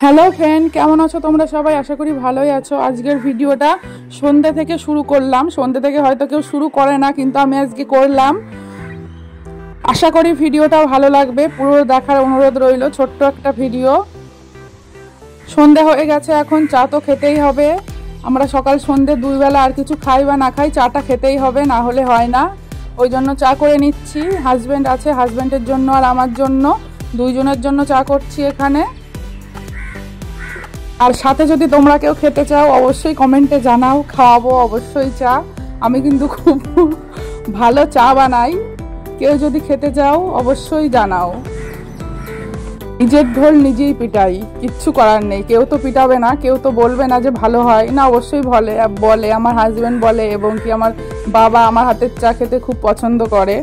Hello friend, কেমন আছো তোমরা সবাই? আশা করি ভালোই আছো। আজকের ভিডিওটা সন্ধ্যা থেকে শুরু করলাম। সন্ধ্যা থেকে হয়তো কেউ শুরু করে না, কিন্তু আমি আজকে করলাম। আশা করি ভিডিওটা ভালো লাগবে, পুরো দেখার অনুরোধ রইল। ছোট্ট একটা ভিডিও। সন্ধ্যা হয়ে গেছে, এখন চা তো খেতেই হবে। আমরা সকাল সন্ধ্যে দুই বেলা আর কিছু খাই বা না খাই, চাটা খেতেই হবে, না হলে হয় না। ওই জন্য চা করে নিচ্ছি। হাজব্যান্ড আছে, হাজব্যান্ডের জন্য আর আমার জন্য, দুইজনের জন্য চা করছি এখানে। আর সাথে যদি তোমরা কেউ খেতে চাও অবশ্যই কমেন্টে জানাও, খাওয়াবো অবশ্যই চা। আমি কিন্তু খুব ভালো চা বানাই, কেউ যদি খেতে চাও অবশ্যই জানাও। নিজের ঢোল নিজেই পিটাই, কিচ্ছু করার নেই। কেউ তো পিটাবে না, কেউ তো বলবে না যে ভালো হয় না, অবশ্যই বলে আমার হাজব্যান্ড বলে, এবং কি আমার বাবা আমার হাতের চা খেতে খুব পছন্দ করে।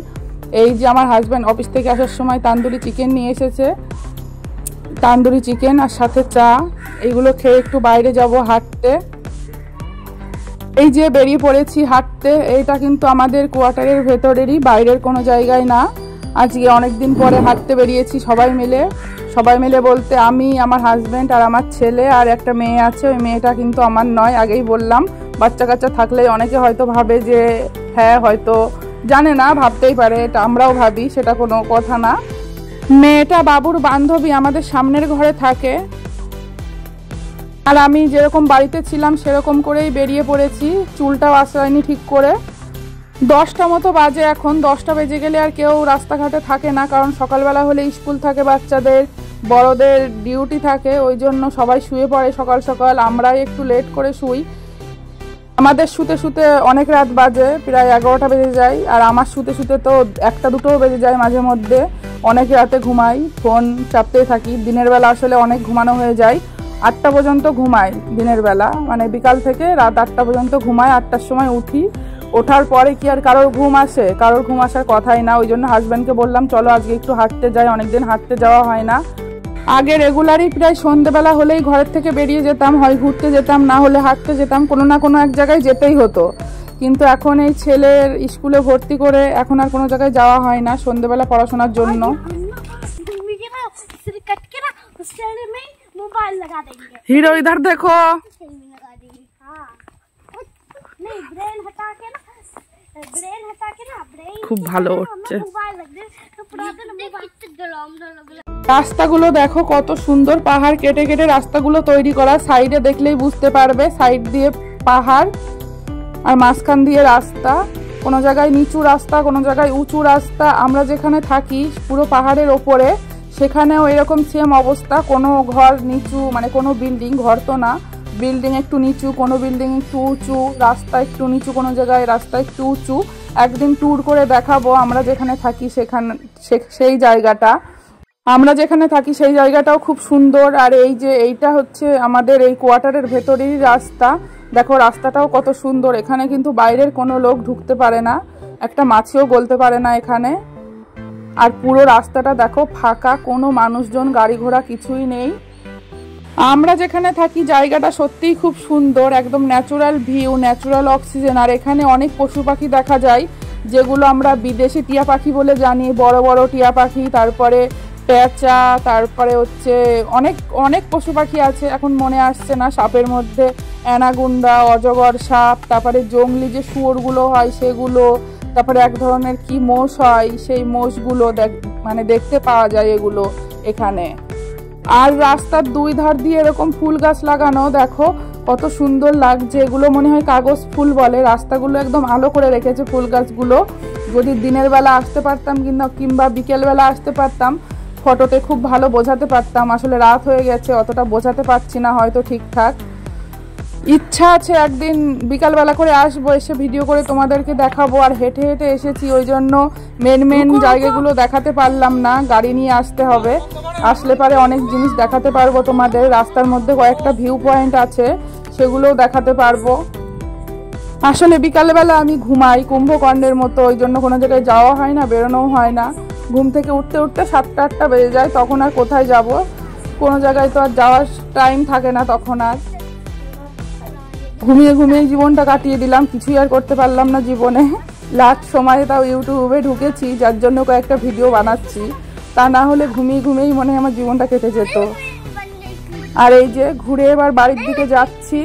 এই যে আমার হাজব্যান্ড অফিস থেকে আসার সময় তান্দুরি চিকেন নিয়ে এসেছে, তান্দুরি চিকেন আর সাথে চা। এইগুলো খেয়ে একটু বাইরে যাব হাঁটতে। এই যে বেরিয়ে পড়েছি হাঁটতে। এইটা কিন্তু আমাদের কোয়ার্টারের ভেতরেরই, বাইরের কোনো জায়গায় না। আজকে অনেকদিন পরে হাঁটতে বেরিয়েছি সবাই মিলে। সবাই মিলে বলতে আমি, আমার হাজব্যান্ড আর আমার ছেলে আর একটা মেয়ে আছে। ওই মেয়েটা কিন্তু আমার নয়, আগেই বললাম। বাচ্চা কাচ্চা থাকলে অনেকে হয়তো ভাবে যে হ্যাঁ, হয়তো জানে না, ভাবতেই পারে, এটা আমরাও ভাবি, সেটা কোনো কথা না। মেয়েটা বাবুর বান্ধবী, আমাদের সামনের ঘরে থাকে। আর আমি যেরকম বাড়িতে ছিলাম সেরকম করেই বেরিয়ে পড়েছি। চুলটাও আশ্রয়নি ঠিক করে। 10টা মতো বাজে এখন। 10টা বেজে গেলে আর কেউ রাস্তাঘাটে থাকে না, কারণ সকালবেলা হলে স্কুল থাকে বাচ্চাদের, বড়দের ডিউটি থাকে। ওই জন্য সবাই শুয়ে পড়ে সকাল সকাল। আমরাই একটু লেট করে শুই। আমাদের শুতে শুতে অনেক রাত বাজে, প্রায় 11টা বেজে যায়। আর আমার শুতে শুতে তো 1টা 2টোও বেজে যায় মাঝে মধ্যে। অনেক রাতে ঘুমাই, ফোন চাপতেই থাকি। দিনের বেলা আসলে অনেক ঘুমানো হয়ে যায়। 8টা পর্যন্ত ঘুমাই দিনের বেলা, মানে বিকাল থেকে রাত 8টা পর্যন্ত ঘুমাই। 8টার সময় উঠি। ওঠার পরে কি আর কারোর ঘুম আসে? কারোর ঘুম আসার কথাই না। ওই জন্য হাজব্যান্ডকে বললাম চলো আজকে একটু হাঁটতে যাই, অনেকদিন হাঁটতে যাওয়া হয় না। আগে রেগুলারই প্রায় সন্ধ্যেবেলা হলেই ঘরের থেকে বেরিয়ে যেতাম, হয় ঘুরতে যেতাম, না হলে হাঁটতে যেতাম। কোনো না কোনো এক জায়গায় যেতেই হতো। কিন্তু এখন এই ছেলের স্কুলে ভর্তি করে এখন আর কোনো জায়গায় যাওয়া হয় না সন্ধ্যেবেলা পড়াশোনার জন্য। হিরো ইধার দেখো। খুব ভালো হচ্ছে। রাস্তাগুলো দেখো কত সুন্দর, পাহাড় কেটে কেটে রাস্তাগুলো তৈরি করা। সাইডে দেখলেই বুঝতে পারবে, সাইড দিয়ে পাহাড় আর মাঝখান দিয়ে রাস্তা। কোনো জায়গায় নিচু রাস্তা, কোনো জায়গায় উঁচু রাস্তা। আমরা যেখানে থাকি পুরো পাহাড়ের ওপরে, সেখানেও এরকম সেম অবস্থা। কোনো ঘর নিচু, মানে কোনো বিল্ডিং, ঘর তো না, বিল্ডিং একটু নিচু, কোনো বিল্ডিং একটু উঁচু, রাস্তা একটু নিচু, কোনো জায়গায় রাস্তা একটু উঁচু। একদিন ট্যুর করে দেখাবো আমরা যেখানে থাকি সেখানে, সেই জায়গাটা। আমরা যেখানে থাকি সেই জায়গাটাও খুব সুন্দর। আর এই যে এইটা হচ্ছে আমাদের এই কোয়ার্টারের ভেতরেরই রাস্তা। দেখো রাস্তাটাও কত সুন্দর। এখানে কিন্তু বাইরের কোনো লোক ঢুকতে পারে না, একটা মাছিও গলতে পারে না এখানে। আর পুরো রাস্তাটা দেখো ফাঁকা, কোনো মানুষজন গাড়ি ঘোড়া কিছুই নেই। আমরা যেখানে থাকি জায়গাটা সত্যিই খুব সুন্দর, একদম ন্যাচারাল ভিউ, ন্যাচারাল অক্সিজেন। আর এখানে অনেক পশু পাখি দেখা যায়, যেগুলো আমরা বিদেশি টিয়া পাখি বলে জানি। বড় বড় টিয়া পাখি, তারপরে পেঁচা, তারপরে হচ্ছে অনেক অনেক পশু পাখি আছে, এখন মনে আসছে না। সাপের মধ্যে অ্যানাগুন্ডা, অজগর সাপ, তারপরে জংলি যে শুয়োরগুলো হয় সেগুলো, তারপরে এক ধরনের কি মোষ হয়, সেই মোষগুলো মানে দেখতে পাওয়া যায় এগুলো এখানে। আর রাস্তার দুই ধার দিয়ে এরকম ফুল গাছ লাগানো, দেখো কত সুন্দর লাগছে। এগুলো মনে হয় কাগজ ফুল বলে। রাস্তাগুলো একদম আলো করে রেখেছে ফুল গাছগুলো। যদি দিনের বেলা আসতে পারতাম কিংবা বিকেল বেলা আসতে পারতাম, ফটোতে খুব ভালো বোঝাতে পারতাম। আসলে রাত হয়ে গেছে, অতটা বোঝাতে পারছি না হয়তো ঠিকঠাক। ইচ্ছা আছে একদিন বিকালবেলা করে আসবো, এসে ভিডিও করে তোমাদেরকে দেখাবো। আর হেঁটে হেঁটে এসেছি, ওই জন্য মেন জায়গাগুলো দেখাতে পারলাম না, গাড়ি নিয়ে আসতে হবে। আসলে পারে অনেক জিনিস দেখাতে পারবো তোমাদের। রাস্তার মধ্যে কয়েকটা ভিউ পয়েন্ট আছে, সেগুলোও দেখাতে পারবো। আসলে বিকালবেলা আমি ঘুমাই কুম্ভকর্ণের মতো, ওই জন্য কোনো জায়গায় যাওয়া হয় না, বেরোনোও হয় না। ঘুম থেকে উঠতে উঠতে 7টা 8টা বেজে যায়, তখন আর কোথায় যাব? কোনো জায়গায় তো আর যাওয়ার টাইম থাকে না তখন। আর ঘুমিয়ে ঘুমিয়ে জীবনটা কাটিয়ে দিলাম, কিছুই আর করতে পারলাম না জীবনে। লাস্ট সময়ে তাও ইউটিউবে ঢুকেছি, যার জন্য কয়েকটা ভিডিও বানাচ্ছি। তা না হলে ঘুমিয়ে ঘুমিয়েই মনে হয় আমার জীবনটা কেটে যেত। আর এই যে ঘুরে এবার বাড়ির দিকে যাচ্ছি।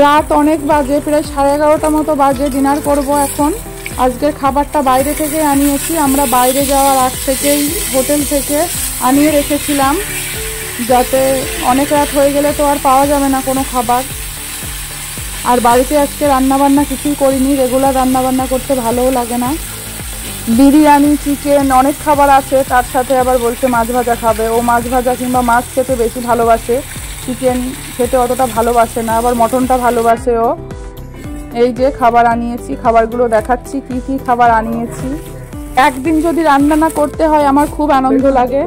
রাত অনেক বাজে, প্রায় 11:30 মতো বাজে। ডিনার করব এখন। আজকের খাবারটা বাইরে থেকে আনিয়েছি। আমরা বাইরে যাওয়ার আগ থেকেই হোটেল থেকে আনিয়ে রেখেছিলাম, যাতে অনেক রাত হয়ে গেলে তো আর পাওয়া যাবে না কোনো খাবার। আর বাড়িতে আজকে রান্নাবান্না কিছুই করিনি, রেগুলার রান্নাবান্না করতে ভালোও লাগে না। বিরিয়ানি, চিকেন, অনেক খাবার আছে, তার সাথে আবার বলছে মাছ ভাজা খাবে। ও মাছ ভাজা কিংবা মাছ খেতে বেশি ভালোবাসে, চিকেন খেতে অতটা ভালোবাসে না, আবার মটনটা ভালোবাসে ও। এই যে খাবার আনিয়েছি, খাবারগুলো দেখাচ্ছি কি কি খাবার আনিয়েছি। একদিন যদি রান্না না করতে হয় আমার খুব আনন্দ লাগে।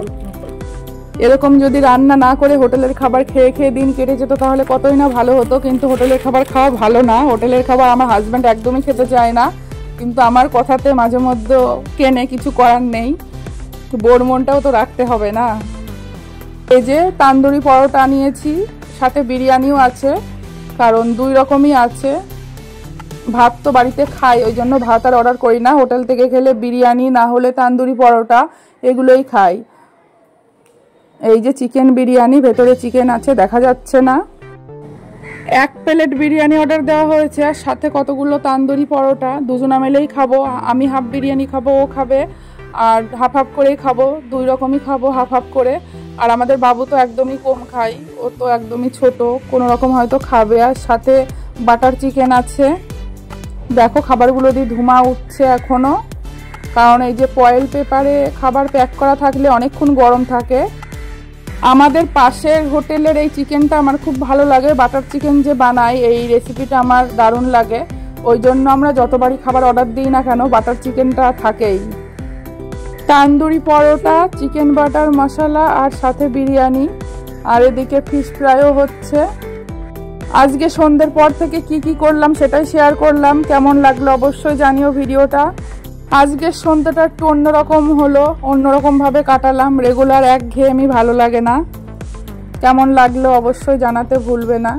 এরকম যদি রান্না না করে হোটেলের খাবার খেয়ে খেয়ে দিন কেটে যেত তাহলে কতই না ভালো হতো, কিন্তু হোটেলের খাবার খাওয়া ভালো না। হোটেলের খাবার আমার হাজব্যান্ড একদমই খেতে চায় না, কিন্তু আমার কথাতে মাঝে মধ্যে কেনে, কিছু করার নেই। বোর মনটাও তো রাখতে হবে না। এই যে তান্দুরি পরোটা নিয়েছি, সাথে বিরিয়ানিও আছে, কারণ 2 রকমই আছে। ভাত তো বাড়িতে খাই, ওই জন্য ভাত আর অর্ডার করি না। হোটেল থেকে খেলে বিরিয়ানি না হলে তান্দুরি পরোটা এগুলোই খাই। এই যে চিকেন বিরিয়ানি, ভেতরে চিকেন আছে, দেখা যাচ্ছে না। 1 প্লেট বিরিয়ানি অর্ডার দেওয়া হয়েছে, আর সাথে কতগুলো তান্দুরি পরোটা। দুজনা মিলেই খাবো। আমি হাফ বিরিয়ানি খাবো, ও খাবে, আর হাফ হাফ করেই খাবো। 2 রকমই খাবো হাফ হাফ করে। আর আমাদের বাবু তো একদমই কম খায়, ও তো একদমই ছোট, কোনো রকম হয়তো খাবে। আর সাথে বাটার চিকেন আছে। দেখো খাবারগুলো দিয়ে ধোঁয়া উঠছে এখনো, কারণ এই যে ফয়েল পেপারে খাবার প্যাক করা থাকলে অনেকক্ষণ গরম থাকে। আমাদের পাশের হোটেলের এই চিকেনটা আমার খুব ভালো লাগে। বাটার চিকেন যে বানায়, এই রেসিপিটা আমার দারুণ লাগে। ওই জন্য আমরা যতবারই খাবার অর্ডার দিই না কেন বাটার চিকেনটা থাকেই। তান্দুরি পরোটা, চিকেন বাটার মশলা, আর সাথে বিরিয়ানি, আর এদিকে ফিশ ফ্রাইও হচ্ছে। আজকে সন্ধ্যের পর থেকে কি কি করলাম সেটাই শেয়ার করলাম। কেমন লাগলো অবশ্যই জানিও ভিডিওটা। আজকের সন্ধ্যাটা একটু অন্যরকম হলো, অন্যরকমভাবে কাটালাম। রেগুলার একঘেয়েমি ভালো লাগে না। কেমন লাগলো অবশ্যই জানাতে ভুলবে না।